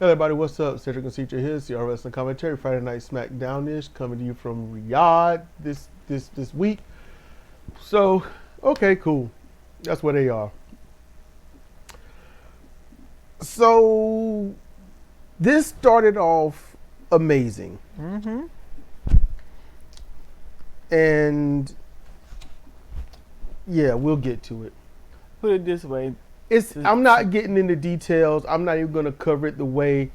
Hello everybody, what's up? Cedric and Cedric here, CRWC commentary, Friday night SmackDownish, coming to you from Riyadh this week. So, okay, cool. That's where they are. So, this started off amazing. Mm-hmm. And, yeah, we'll get to it. Put it this way. I'm not getting into details. I'm not even going to cover it the way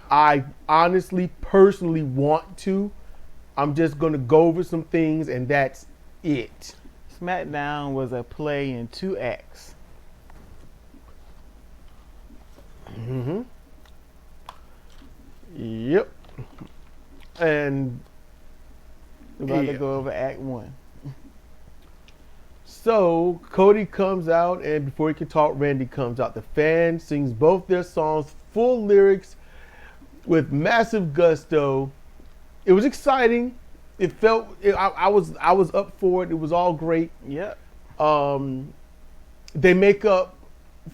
I honestly, personally want to. I'm just going to go over some things, and that's it. SmackDown was a play in 2 acts. Mm-hmm. Yep. And We're about to go over Act 1. So Cody comes out, and before he can talk, Randy comes out. The fan sings both their songs, full lyrics, with massive gusto. It was exciting. It felt I was up for it. It was all great. Yep. They make up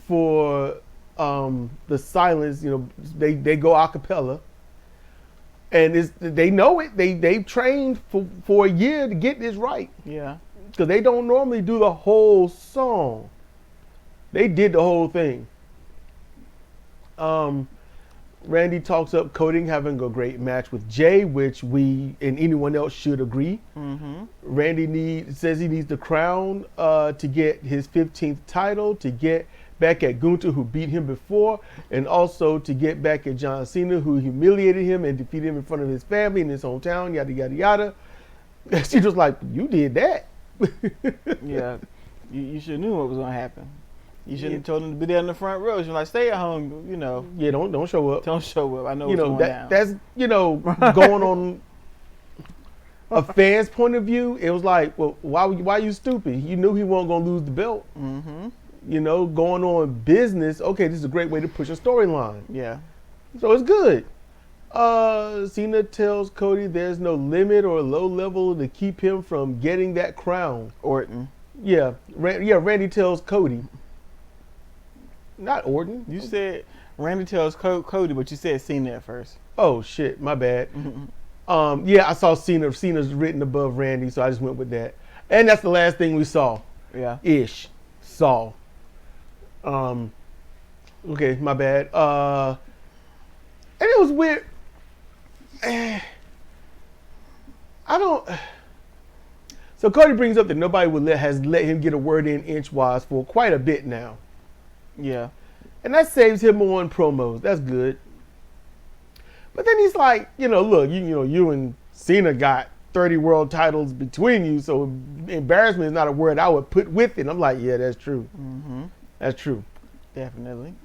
for the silence. You know, they go a cappella, and they know it. They've trained for a year to get this right. Yeah. Because they don't normally do the whole song. They did the whole thing. Randy talks up Cody having a great match with Jay, which we and anyone else should agree. Mm-hmm. Randy says he needs the crown to get his 15th title, to get back at Gunther, who beat him before, and also to get back at John Cena, who humiliated him and defeated him in front of his family in his hometown, yada, yada, yada. She was like, you did that. Yeah, you should have knew what was gonna happen. You shouldn't have told them to be there in the front row. You're like, stay at home, you know. Yeah, don't show up. Don't show up. I know what's going down. That's going on a fan's point of view. It was like, well, why you stupid? You knew he wasn't gonna lose the belt. Mm-hmm. You know, going on business. Okay, this is a great way to push a storyline. Yeah. So it's good. Cena tells Cody there's no limit or low level to keep him from getting that crown. Orton. Yeah, Randy tells Cody. Not Orton. You said Randy tells Cody, but you said Cena at first. Oh shit, my bad. Mm-hmm. Yeah, I saw Cena. Cena's written above Randy, so I just went with that. And that's the last thing we saw. Yeah. Saw. Okay, my bad. And it was weird. So Cody brings up that nobody has let him get a word in inchwise for quite a bit now. Yeah. And that saves him on promos. That's good. But then he's like, look, you and Cena got 30 world titles between you, so embarrassment is not a word I would put with it. I'm like, yeah, that's true. Mm-hmm. That's true. Definitely.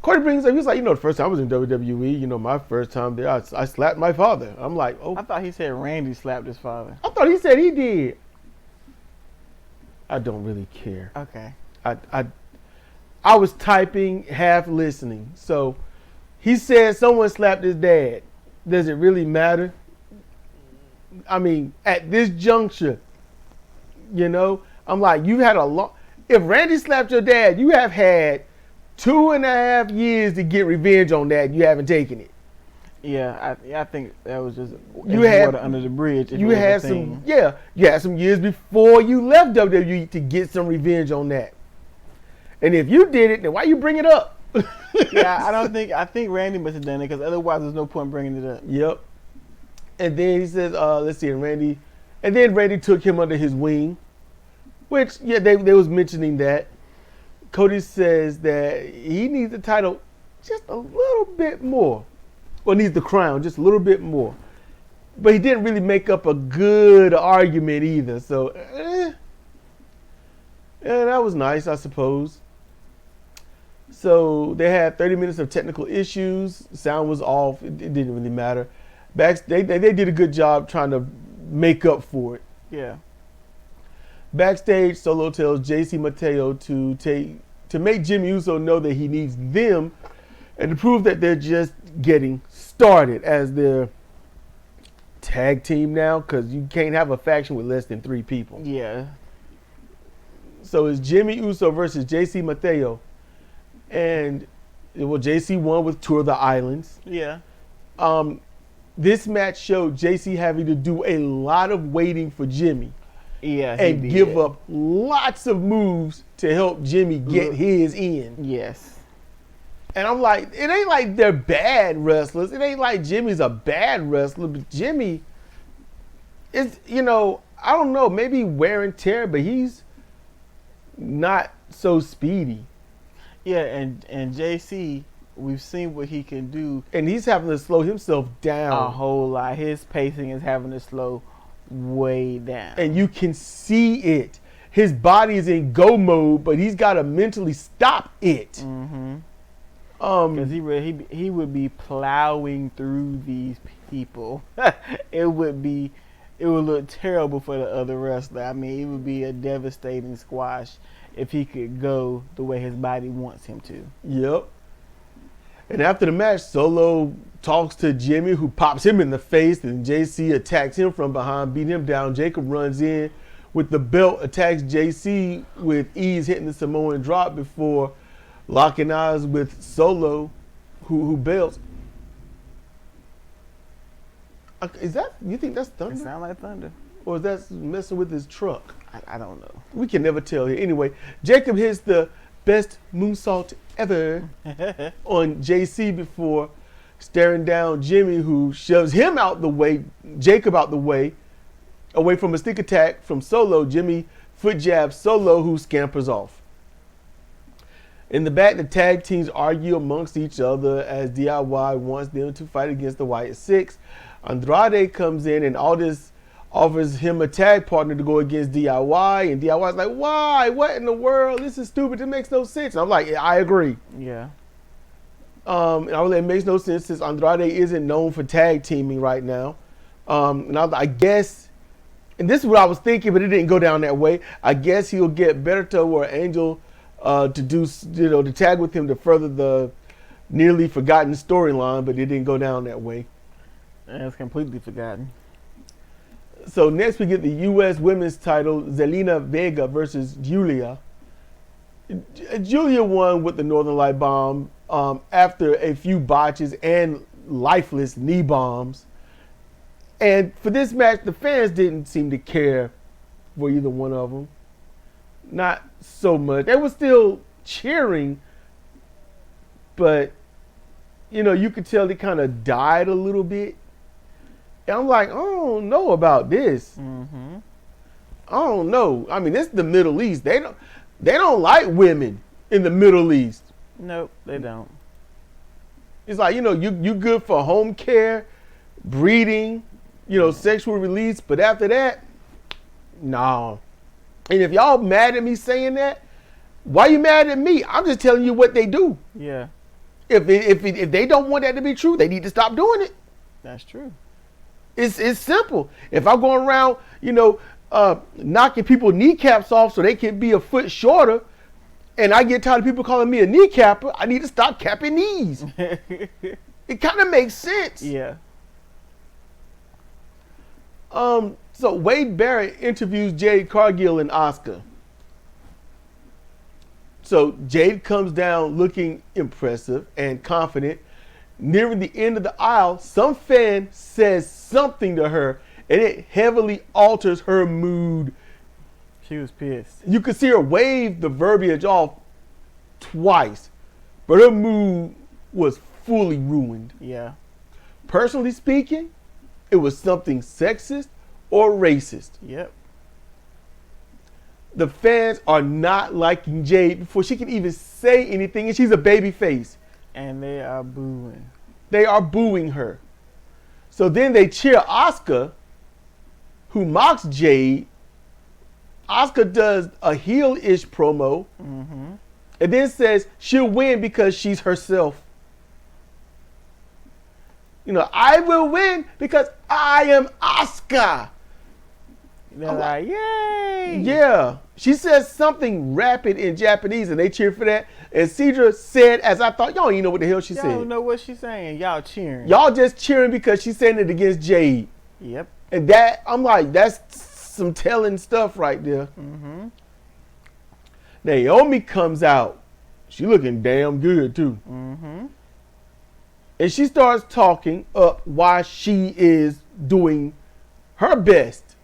Cody brings up, he's like, the first time I was in WWE, my first time there, I slapped my father. I'm like, oh. I thought he said Randy slapped his father. I thought he said he did. I don't really care. Okay. I was typing, half listening. So he said someone slapped his dad. Does it really matter? I mean, at this juncture, I'm like, you had if Randy slapped your dad, you have had 2.5 years to get revenge on that. You haven't taken it. Yeah, I think that was just water under the bridge. You had some years before you left WWE to get some revenge on that. And if you did it, then why you bring it up? Yeah, I think Randy must have done it because otherwise there's no point bringing it up. Yep. And then he says, let's see, Randy took him under his wing, which, yeah, they was mentioning that. Cody says that he needs the title just a little bit more. Or needs the crown just a little bit more. But he didn't really make up a good argument either. So, yeah, that was nice, I suppose. So they had 30 minutes of technical issues. Sound was off. It didn't really matter. Backstage, they did a good job trying to make up for it. Yeah. Backstage, Solo tells JC Mateo to make Jimmy Uso know that he needs them and to prove that they're just getting started as their tag team now, because you can't have a faction with less than 3 people. Yeah. So it's Jimmy Uso versus JC Mateo. And Well, JC won with Tour of the Islands. Yeah. This match showed JC having to do a lot of waiting for Jimmy. Yeah. And give up lots of moves to help Jimmy get his in. Yes. And I'm like, it ain't like they're bad wrestlers. It ain't like Jimmy's a bad wrestler, but Jimmy is, I don't know, maybe wear and tear, but he's not so speedy. Yeah, and JC, we've seen what he can do. And he's having to slow himself down. A whole lot. His pacing is having to slow way down. And you can see it. His body is in go mode, but he's got to mentally stop it. Mm-hmm. Because he would be plowing through these people. It would look terrible for the other wrestler. I mean, it would be a devastating squash if he could go the way his body wants him to. Yep. And after the match, Solo talks to Jimmy, who pops him in the face, and JC attacks him from behind, beating him down. Jacob runs in with the belt, attacks JC with ease, hitting the Samoan drop before locking eyes with Solo, who belts. You think that's Thunder? It sounds like Thunder. Or is that messing with his truck? I don't know. We can never tell here. Anyway, Jacob hits the best moonsault ever on JC before staring down Jimmy, who shoves him out the way, Jacob out the way, away from a stick attack from Solo. Jimmy foot jabs Solo, who scampers off. In the back, the tag teams argue amongst each other as DIY wants them to fight against the Wyatt Six. Andrade comes in and Aldis offers him a tag partner to go against DIY, and DIY's like, why? What in the world? This is stupid. It makes no sense. And I'm like, yeah, I agree. Yeah. And I was like, it makes no sense since Andrade isn't known for tag teaming right now. And I guess, and this is what I was thinking, but it didn't go down that way. I guess he'll get Berto or Angel to do, to tag with him to further the nearly forgotten storyline, but it didn't go down that way. And it's completely forgotten. So next we get the U.S. women's title, Zelina Vega versus Julia. Julia won with the Northern Light Bomb after a few botches and lifeless knee bombs. And for this match, the fans didn't seem to care for either one of them. Not so much. They were still cheering, but, you could tell they kind of died a little bit. And I'm like, I don't know about this. Mm-hmm. I don't know. I mean, this is the Middle East. They don't like women in the Middle East. Nope, they don't. It's like, you good for home care, breeding, sexual release, but after that, no. And if y'all mad at me saying that, why you mad at me? I'm just telling you what they do. Yeah. If they don't want that to be true, they need to stop doing it. That's true. It's simple. If I'm going around, knocking people kneecaps off so they can be a foot shorter, and I get tired of people calling me a kneecapper, I need to stop capping knees. It kind of makes sense. Yeah. So Wade Barrett interviews Jade Cargill and Asuka. So Jade comes down looking impressive and confident. Nearing the end of the aisle, some fan says something to her, and it heavily alters her mood. She was pissed. You could see her wave the verbiage off twice, but her mood was fully ruined. Yeah. Personally speaking, it was something sexist or racist. Yep. The fans are not liking Jade before she can even say anything, and she's a baby face. And they are booing. They are booing her. So then they cheer Asuka, who mocks Jade. Asuka does a heel-ish promo, Mm-hmm. and then says she'll win because she's herself. I will win because I am Asuka. They're like, yay! Yeah. She says something rapid in Japanese, and they cheer for that. And Cedra said, as I thought, y'all don't even know what the hell she Y'all said. don't know what she's saying. Y'all cheering. Y'all just cheering because she's saying it against Jade. Yep. And that, I'm like, that's some telling stuff right there. Mm-hmm. Naomi comes out She looking damn good too. Mm-hmm. And she starts talking up why she is doing her best.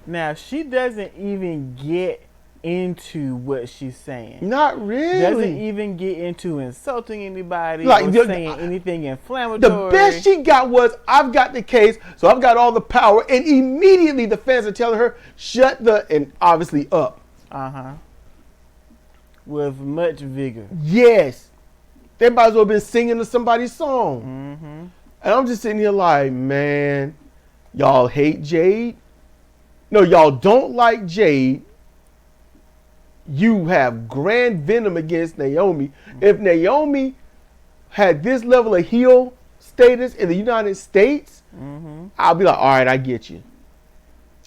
Now, she doesn't even get into what she's saying. Not really. Doesn't even get into insulting anybody Like, or saying anything inflammatory. The best she got was, I've got the case, so I've got all the power. And immediately the fans are telling her, shut the, and obviously up. Uh-huh. With much vigor. Yes. They might as well have been singing to somebody's song. Mm-hmm. And I'm just sitting here like, man, y'all hate Jade? No, y'all don't like Jade. You have grand venom against Naomi. If Naomi had this level of heel status in the United States, I'll be like, all right, I get you.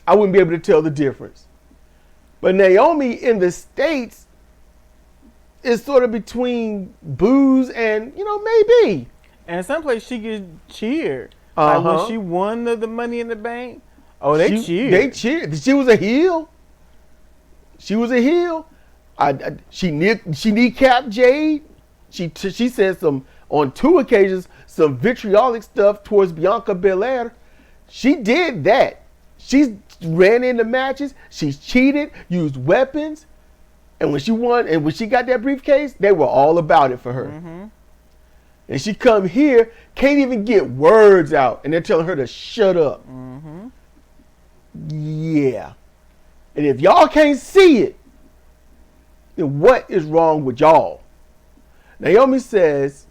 I wouldn't be able to tell the difference. But Naomi in the States is sort of between booze and, maybe. And someplace she gets cheered. Uh-huh. Like when she won the Money in the Bank. Oh, they cheered. They cheered. She was a heel. She was a heel. She kneecapped Jade. She said on 2 occasions some vitriolic stuff towards Bianca Belair. She did that. She ran into matches. She's cheated, used weapons, and when she won and when she got that briefcase, they were all about it for her. Mm-hmm. And she come here, can't even get words out, and they're telling her to shut up. Mm-hmm. Yeah. And if y'all can't see it, then what is wrong with y'all? Naomi says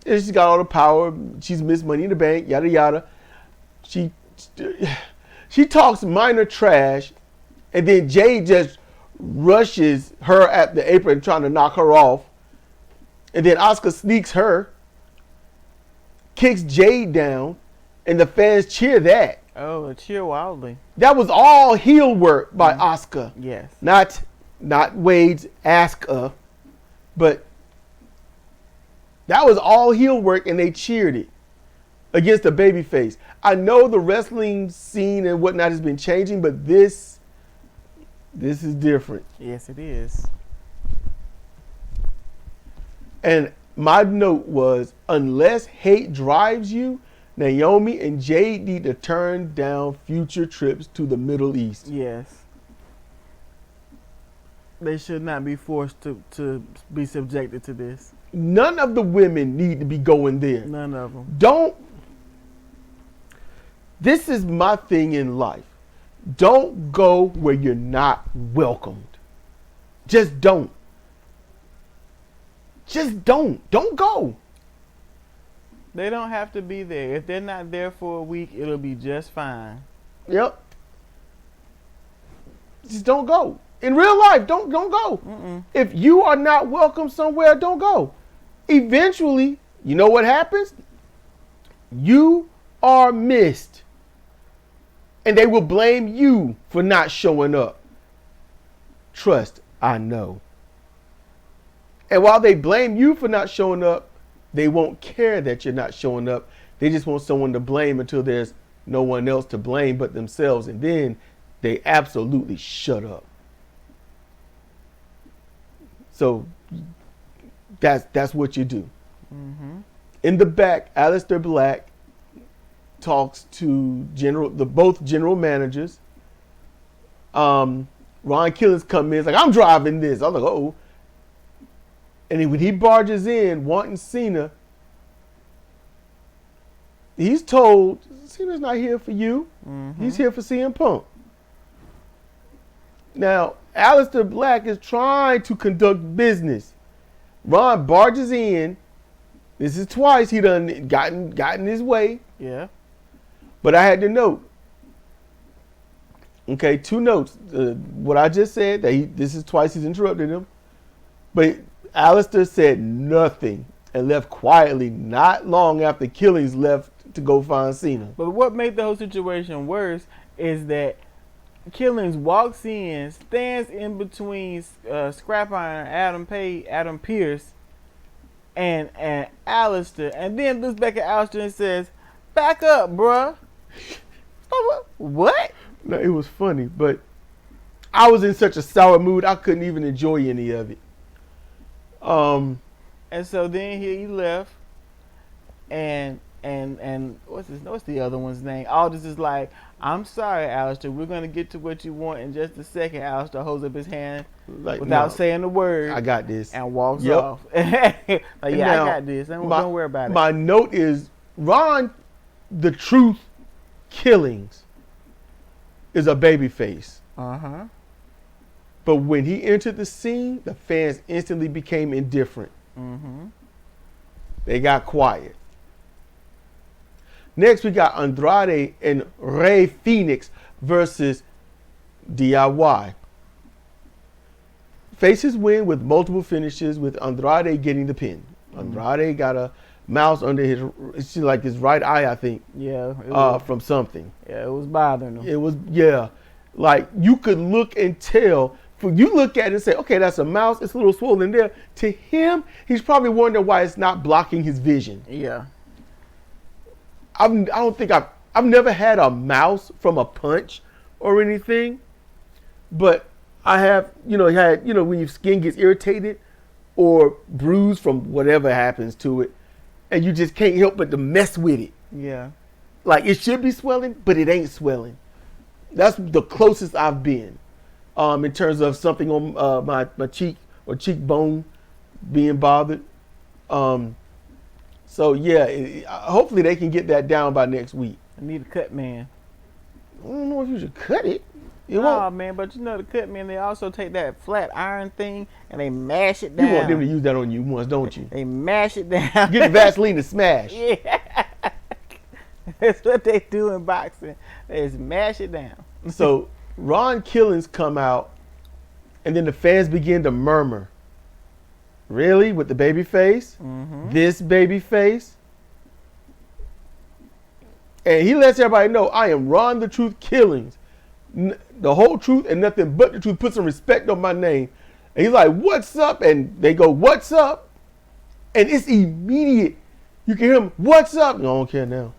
she's got all the power. She's Miss Money in the Bank, yada, yada. She talks minor trash, and then Jade just rushes her at the apron trying to knock her off. And then Asuka sneaks her, kicks Jade down, and the fans cheer that. Oh, cheer wildly. That was all heel work by Asuka. Yes. Not Wade's Asuka, but that was all heel work, and they cheered it against a babyface. I know the wrestling scene and whatnot has been changing, but this is different. Yes, it is. And my note was, unless hate drives you, Naomi and Jade need to turn down future trips to the Middle East. Yes. They should not be forced to be subjected to this. None of the women need to be going there. None of them. This is my thing in life. Don't go where you're not welcomed. Just don't. Don't go. They don't have to be there. If they're not there for a week, it'll be just fine. Yep. Just don't go. In real life, don't go. Mm-mm. If you are not welcome somewhere, don't go. Eventually, you know what happens? You are missed. And they will blame you for not showing up. Trust, I know. And while they blame you for not showing up, they won't care that you're not showing up. They just want someone to blame until there's no one else to blame but themselves. And then they absolutely shut up. So that's what you do. Mm-hmm. In the back, Aleister Black talks to both general managers. Ron Killings come in, it's like, I'm driving this. I'm like, oh. And then when he barges in wanting Cena, he's told, Cena's not here for you. Mm-hmm. He's here for CM Punk. Now, Aleister Black is trying to conduct business. Ron barges in. This is twice he done gotten his way. Yeah. But I had to note. Okay, 2 notes. What I just said, this is twice he's interrupted him. But Aleister said nothing and left quietly not long after Killings left to go find Cena. But what made the whole situation worse is that Killings walks in, stands in between Scrap Iron, Adam Pearce, and Aleister, and then looks back at Aleister and says, "Back up, bruh." What? No, it was funny, but I was in such a sour mood I couldn't even enjoy any of it. And so then he left, and what's the other one's name? Aldous is like, I'm sorry, Alistair. We're gonna get to what you want in just a second. Alistair holds up his hand Like, without no, saying a word. I got this. And walks Yep. off. Like, yeah, Now, I got this. Don't worry about it. My note is Ron, the Truth Killings, is a babyface. Uh-huh. But when he entered the scene, the fans instantly became indifferent. Mm-hmm. They got quiet. Next, we got Andrade and Rey Fenix versus DIY. Faces win with multiple finishes, with Andrade getting the pin. Andrade got a mouse under his right eye, I think. Yeah. It was, from something. yeah, it was bothering him. It was, yeah. Like, you could look and tell. You look at it and say, okay, that's a mouse. It's a little swollen there. To him, he's probably wondering why it's not blocking his vision. Yeah. I've never had a mouse from a punch or anything, but I have, when your skin gets irritated or bruised from whatever happens to it, and you just can't help but to mess with it. Yeah. Like, it should be swelling, but it ain't swelling. That's the closest I've been in terms of something on my cheek or cheekbone being bothered. So, yeah, hopefully they can get that down by next week. I need a cut man. I don't know if you should cut it. Oh, man, but the cut man, they also take that flat iron thing and they mash it down. You want them to use that on you once, don't you? They mash it down. Get the Vaseline to smash. Yeah. That's what they do in boxing. They just mash it down. So Ron Killings come out, and then the fans begin to murmur. Really? With the baby face? Mm-hmm. This baby face? And he lets everybody know, I am Ron the Truth Killings. The whole truth and nothing but the truth. Put some respect on my name. And he's like, what's up? And they go, what's up? And it's immediate. You can hear him, what's up? No, I don't care now.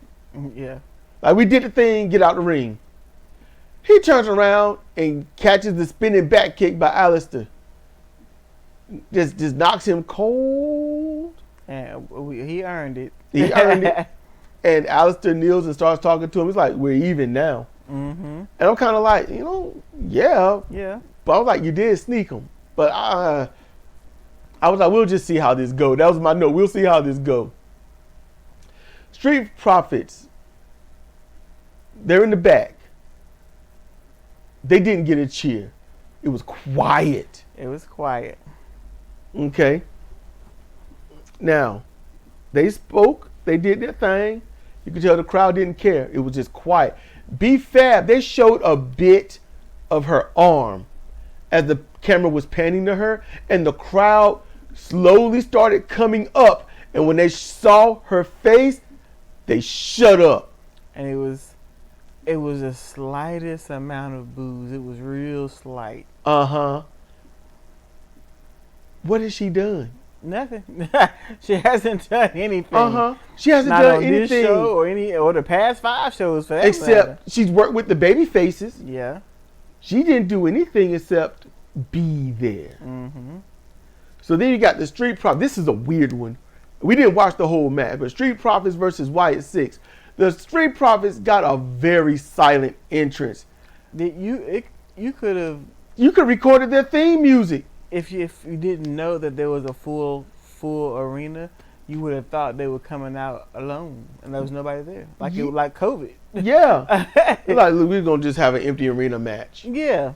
Yeah. Like, we did the thing, get out the ring. He turns around and catches the spinning back kick by Alistair. Just knocks him cold. And he earned it. He earned it. And Alistair kneels and starts talking to him. He's like, we're even now. Mm-hmm. And I'm kind of like, yeah. Yeah. But I was like, you did sneak him. But I was like, we'll just see how this go. That was my note. We'll see how this go. Street Profits. They're in the back. They didn't get a cheer. It was quiet. It was quiet. Okay. Now, they spoke. They did their thing. You could tell the crowd didn't care. It was just quiet. B-Fab, they showed a bit of her arm as the camera was panning to her, and the crowd slowly started coming up. And when they saw her face, they shut up. And it was the slightest amount of boos. It was real slight. Uh-huh. What has she done? Nothing. She hasn't done anything. Uh-huh. She hasn't Not done on anything. This show or the past 5 shows for that except matter. She's worked with the baby faces. Yeah. She didn't do anything except be there. Mm-hmm. So then you got the Street Profits. This is a weird one. We didn't watch the whole match, but Street Profits versus Wyatt Six. The Street Profits got a very silent entrance. You could have. You could have recorded their theme music. If you didn't know that there was a full arena, you would have thought they were coming out alone and there was nobody there. Like it was like COVID. Yeah. Like, look, we're going to just have an empty arena match. Yeah.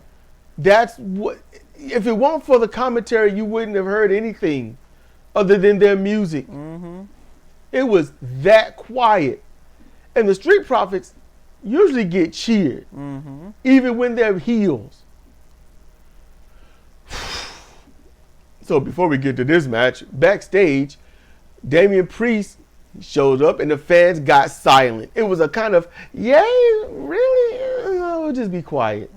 That's what, if it weren't for the commentary, you wouldn't have heard anything other than their music. Mm-hmm. It was that quiet. And the Street Profits usually get cheered, even when they're heels. So before we get to this match, backstage, Damian Priest showed up and the fans got silent. It was a kind of, yay, really? We'll just be quiet.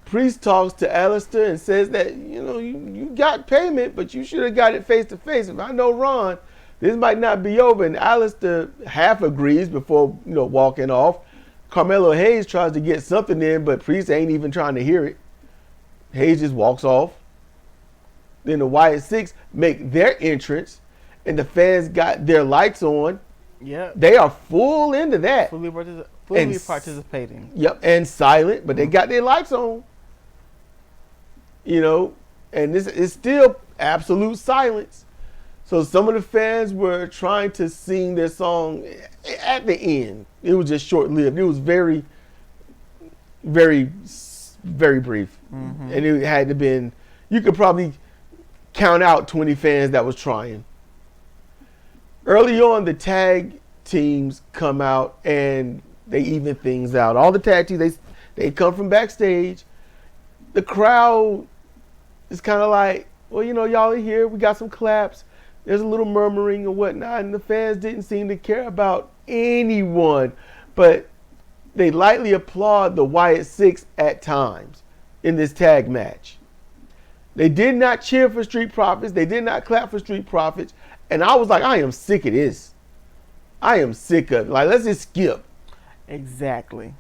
Priest talks to Alistair and says that, you got payment, but you should have got it face to face. If I know Ron, this might not be over. And Alistair half agrees before, walking off. Carmelo Hayes tries to get something in, but Priest ain't even trying to hear it. Hayes just walks off. Then the Wyatt Six make their entrance, and the fans got their lights on. Yep. They are full into that. Fully participating. Yep, and silent, but they got their lights on. You know, and this is still absolute silence. So some of the fans were trying to sing their song at the end. It was just short-lived. It was very, very, very brief. Mm-hmm. And it had to been, you could probably count out 20 fans that was trying. Early on, the tag teams come out and they even things out. All the tag teams, they come from backstage. The crowd is kind of like, well, you know, y'all are here. We got some claps. There's a little murmuring and whatnot, and the fans didn't seem to care about anyone. But they lightly applaud the Wyatt Six at times in this tag match. They did not cheer for Street Profits. They did not clap for Street Profits. And I was like, I am sick of this. I am sick of it. Like, let's just skip. Exactly.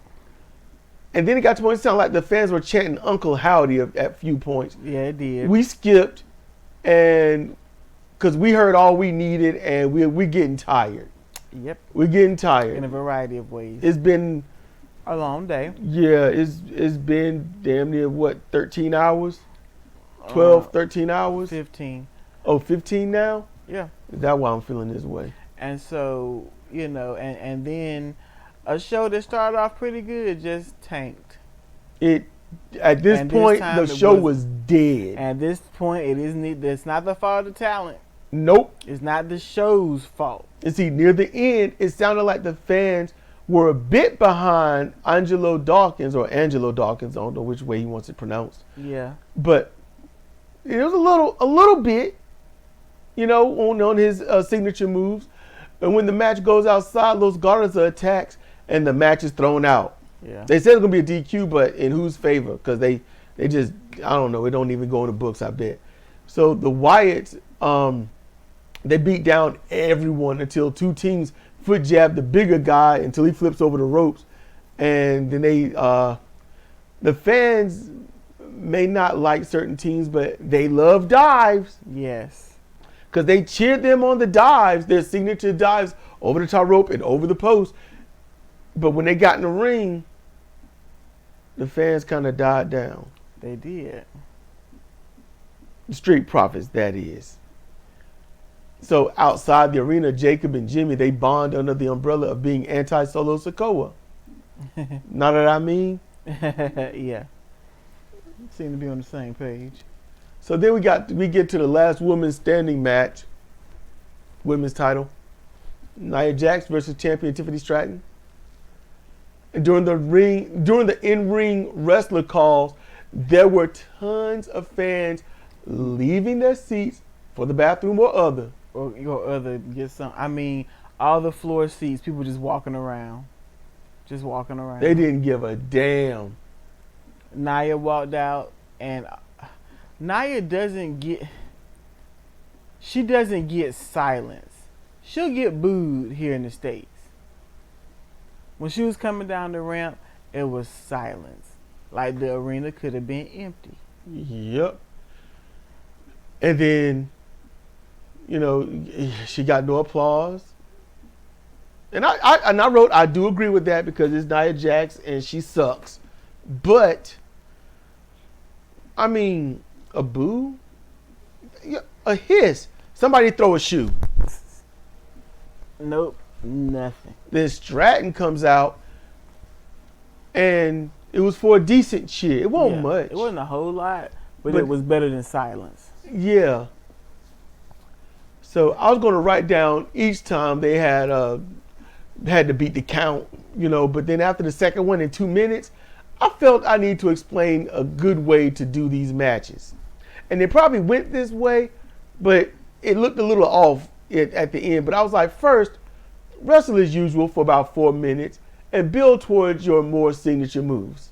And then it got to the point it sounded like the fans were chanting Uncle Howdy at a few points. Yeah, it did. We skipped, and because we heard all we needed, and we're getting tired. Yep. We're getting tired. In a variety of ways. It's been a long day. Yeah, it's been damn near, 13 hours? 12, 13 hours? 15. Oh, 15 now? Yeah. Is that why I'm feeling this way? And so, you know, and then a show that started off pretty good just tanked. At this point, the show was dead. At this point, it's not the fault of the talent. Nope. It's not the show's fault. And see, near the end, it sounded like the fans were a bit behind Angelo Dawkins, I don't know which way he wants it pronounced. Yeah. But it was a little bit, you know, on his signature moves. And when the match goes outside, Los Gardas are attacked, and the match is thrown out. Yeah. They said it's going to be a DQ, but in whose favor? Because they just, I don't know, it don't even go in the books, I bet. So the Wyatts, they beat down everyone until two teams foot jab the bigger guy until he flips over the ropes. And then the fans may not like certain teams, but they love dives. Yes. Because they cheered them on the dives, their signature dives over the top rope and over the post. But when they got in the ring, the fans kind of died down. They did. The Street Profits, that is. So outside the arena, Jacob and Jimmy, they bond under the umbrella of being anti-Solo Sikoa. Know what I mean? Yeah. Seem to be on the same page. So then we get to the last women's standing match, women's title. Nia Jax versus champion Tiffany Stratton. And during the in-ring wrestler calls, there were tons of fans leaving their seats for the bathroom or other. Get some. I mean, all the floor seats, people just walking around. They didn't give a damn. Nia walked out, and Nia doesn't get silence. She'll get booed here in the States. When she was coming down the ramp, it was silence. Like the arena could have been empty. Yep. And then, you know, she got no applause. And I wrote, I do agree with that because it's Nia Jax and she sucks. But, I mean, a boo? A hiss. Somebody throw a shoe. Nope, nothing. Then Stratton comes out, and it was for a decent cheer. It wasn't much. It wasn't a whole lot, but it was better than silence. Yeah. So I was going to write down each time they had to beat the count, you know, but then after the second one in 2 minutes, I felt I need to explain a good way to do these matches. And it probably went this way, but it looked a little off at the end. But I was like, first, wrestle as usual for about 4 minutes and build towards your more signature moves.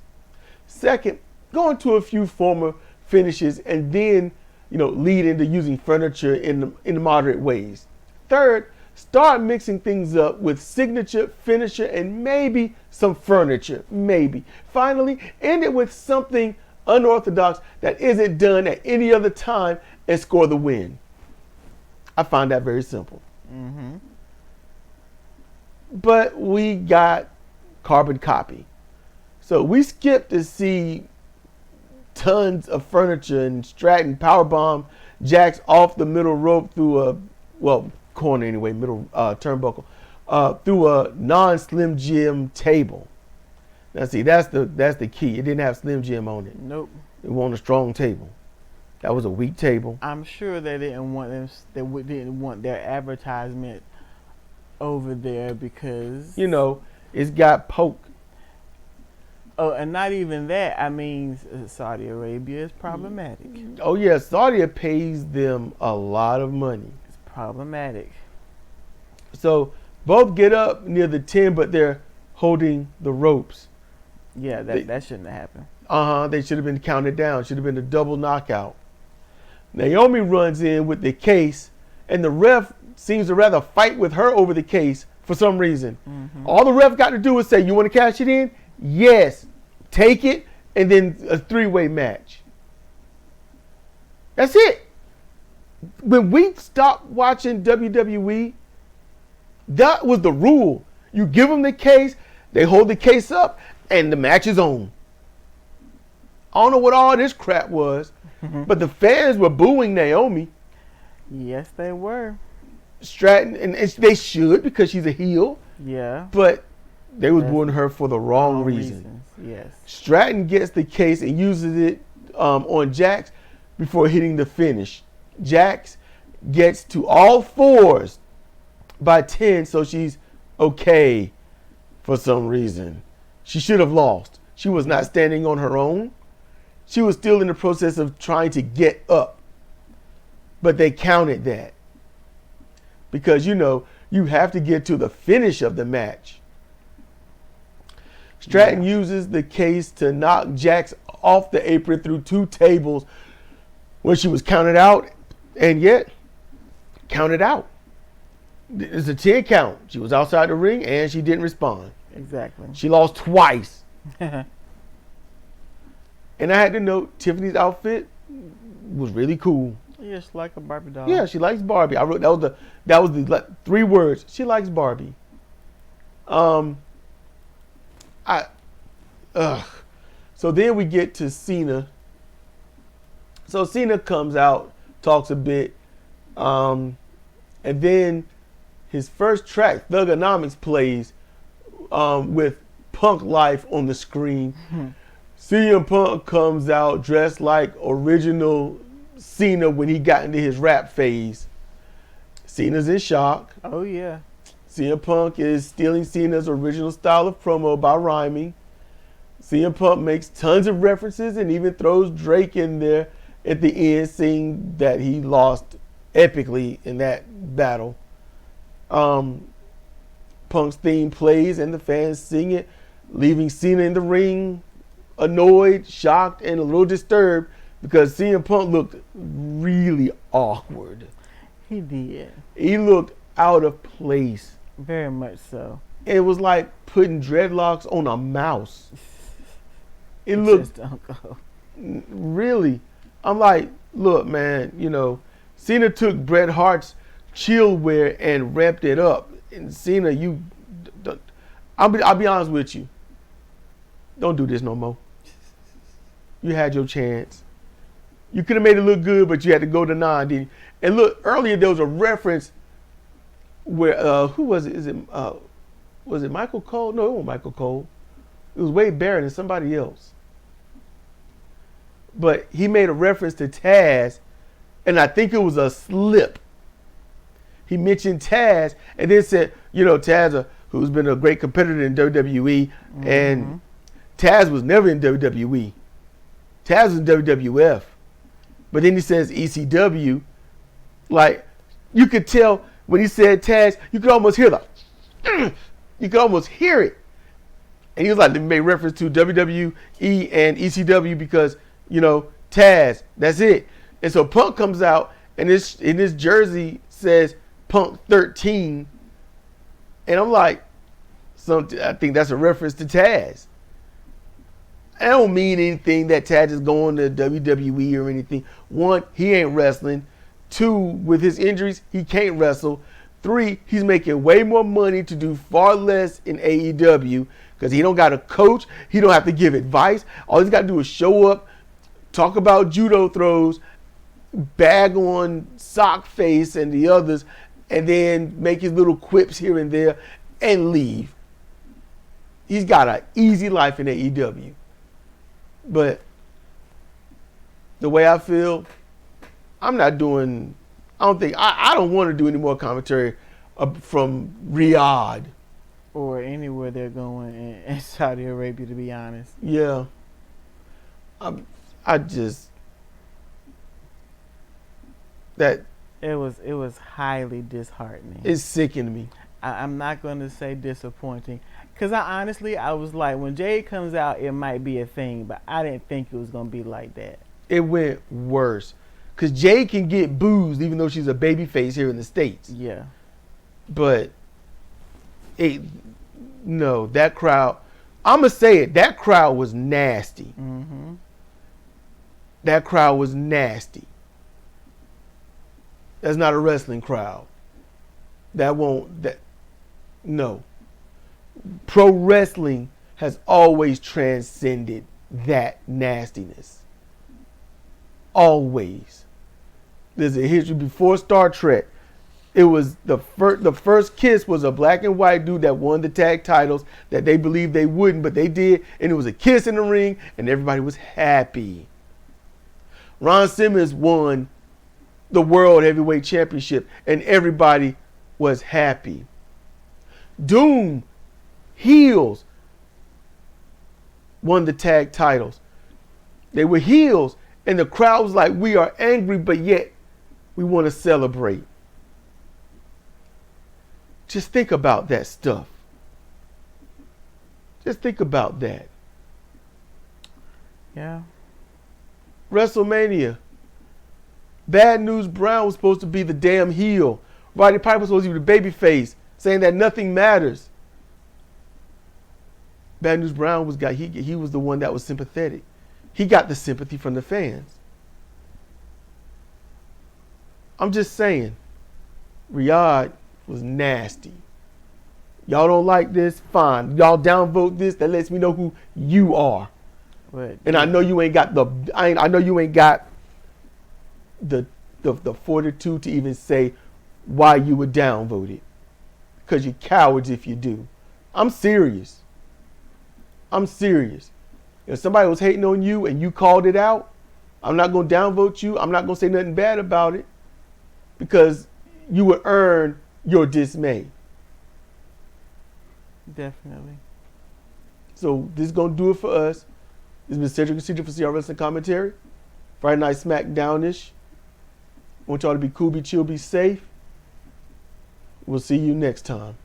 Second, go into a few former finishes and then, you know, lead into using furniture in moderate ways. Third, start mixing things up with signature, finisher, and maybe some furniture, maybe. Finally, end it with something unorthodox that isn't done at any other time and score the win. I find that very simple. Mm-hmm. But we got carbon copy. So we skipped to see tons of furniture and Stratton powerbomb Jax off the middle rope through corner anyway, middle turnbuckle, through a non-Slim Jim table. Now see, that's the key. It didn't have Slim Jim on it. Nope. It was on a strong table. That was a weak table. I'm sure they didn't want them. They didn't want their advertisement over there because it's got poke. Oh, and not even that. I mean, Saudi Arabia is problematic. Oh yeah, Saudi pays them a lot of money. It's problematic. So both get up near the 10, but they're holding the ropes. Yeah, that shouldn't have happened. They should have been counted down. Should have been a double knockout. Naomi runs in with the case, and the ref seems to rather fight with her over the case for some reason. Mm-hmm. All the ref got to do is say, "You want to cash it in?" Yes. Take it, and then a 3-way match. That's it. When we stopped watching WWE, that was the rule. You give them the case, they hold the case up, and the match is on. I don't know what all this crap was, but the fans were booing Naomi. Yes, they were. Stratton, and they should because she's a heel. Yeah. But they was booing her for the wrong reason. Yes. Stratton gets the case and uses it on Jax before hitting the finish. Jax gets to all fours by 10, so she's okay for some reason. She should have lost. She was not standing on her own. She was still in the process of trying to get up. But they counted that. Because, you have to get to the finish of the match. Stratton uses the case to knock Jax off the apron through 2 tables when she was counted out, and yet counted out. It's a 10 count. She was outside the ring and she didn't respond. Exactly. She lost twice. And I had to note Tiffany's outfit was really cool. Yeah, she like a Barbie doll. Yeah, she likes Barbie. I wrote that was the 3 words. She likes Barbie. So then we get to Cena. So Cena comes out, talks a bit, and then his first track, Thugonomics, plays with Punk Life on the screen. CM Punk comes out dressed like original Cena when he got into his rap phase. Cena's in shock. Oh, yeah. CM Punk is stealing Cena's original style of promo by rhyming. CM Punk makes tons of references and even throws Drake in there at the end, saying that he lost epically in that battle. Punk's theme plays and the fans sing it, leaving Cena in the ring annoyed, shocked, and a little disturbed because CM Punk looked really awkward. He did. He looked out of place. Very much so. It was like putting dreadlocks on a mouse. It looked really. I'm like, look, man, Cena took Bret Hart's chill wear and ramped it up. And Cena, I'll be honest with you. Don't do this no more. You had your chance. You could have made it look good, but you had to go to 9, didn't you? And look, earlier there was a reference where who was it? Was it Michael Cole? No, it wasn't Michael Cole. It was Wade Barrett and somebody else. But he made a reference to Taz, and I think it was a slip. He mentioned Taz and then said, Taz, who's been a great competitor in WWE, and Taz was never in WWE. Taz was in WWF. But then he says ECW. Like, you could tell when he said Taz, you could almost hear you could almost hear it. And he was like, they made reference to WWE and ECW because, Taz, that's it. And so Punk comes out and in his jersey says Punk 13. And I'm like, I think that's a reference to Taz. I don't mean anything that Taz is going to WWE or anything. One, he ain't wrestling. Two, with his injuries, he can't wrestle. Three, he's making way more money to do far less in AEW because he don't got a coach. He don't have to give advice. All he's got to do is show up, talk about judo throws, bag on Sockface and the others, and then make his little quips here and there and leave. He's got an easy life in AEW. But the way I feel, I don't want to do any more commentary from Riyadh. Or anywhere they're going in Saudi Arabia, to be honest. Yeah. It was highly disheartening. It sickened me. I'm not going to say disappointing. Because I was like, when Jade comes out, it might be a thing. But I didn't think it was going to be like that. It went worse. Because Jade can get boozed even though she's a babyface here in the States. Yeah. But, no, that crowd, I'm going to say it, that crowd was nasty. Mm-hmm. That crowd was nasty. That's not a wrestling crowd. No. Pro wrestling has always transcended that nastiness. Always. There's a history before Star Trek. It was the first kiss was a black and white dude that won the tag titles that they believed they wouldn't, but they did, and it was a kiss in the ring, and everybody was happy. Ron Simmons won the World Heavyweight Championship, and everybody was happy. Doom, heels, won the tag titles. They were heels, and the crowd was like, we are angry, but yet we want to celebrate. Just think about that stuff. Just think about that. Yeah. WrestleMania. Bad News Brown was supposed to be the damn heel. Roddy Piper was supposed to be the baby face, saying that nothing matters. Bad News Brown he was the one that was sympathetic. He got the sympathy from the fans. I'm just saying, Riyadh was nasty. Y'all don't like this? Fine. Y'all downvote this. That lets me know who you are. And I know you ain't got the fortitude to even say why you were downvoted. Because you're cowards if you do. I'm serious. If somebody was hating on you and you called it out, I'm not going to downvote you. I'm not going to say nothing bad about it. Because you would earn your dismay. Definitely. So this is going to do it for us. This has been Cedric Procedure for CR Wrestling Commentary. Friday Night SmackDownish. I want y'all to be cool, be chill, be safe. We'll see you next time.